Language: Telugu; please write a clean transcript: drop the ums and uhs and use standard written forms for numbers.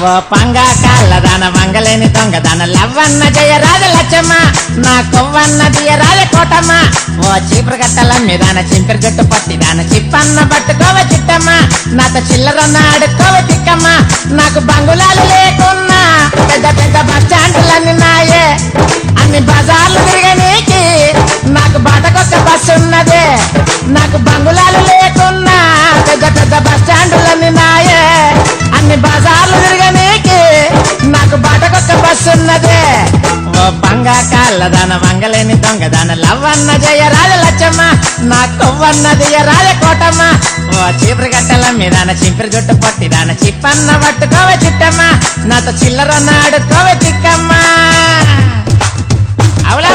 ఓ పంగా కాళ్ళదాన మంగలేని దొంగదాన లవ్వన్న జయ రాజ లచ్చమ్మ నా కొవ్వన్న దియ రాజ కోటమ్మ ఓ చీపురు గట్టల మీదాన చింపిరి జట్టు పట్టిదాన చిప్పన్న పట్టుకోవ చిట్టమ్మ నాతో చిల్లరన్న ఆడుకోవ తిక్కమ్మ నాకు బంగుళాలు లేకున్నా పెద్ద పెద్ద బస్ స్టాండ్లన్నీ నాయే అన్ని బజార్లు తిరగనీకి నాకు బాటకొక్క బస్సు ఉన్నదే నాకు బంగుళాలు లేకున్నా పెద్ద పెద్ద బస్ స్టాండ్లన్నీ నాయే అన్ని బజార్లు తిరగనీకి నాకు బాటకొక్క బస్సు ఉన్నదే ఓ బంగా కాళ్ళదాన మంగలేని దొంగదాన లవ్వన్న జయ రాజ లచ్చమ్మ నా కొవ్వన్నది రాజ కోటమ్మ ఓ చీపురు గట్టల మీదాన చింపిరి జుట్టు పట్టిదాన చిప్పన్న పట్టుకోవ చిట్టమ్మ నాతో చిల్లరన్న ఆడుకోవ చిక్కమ్మ అవులా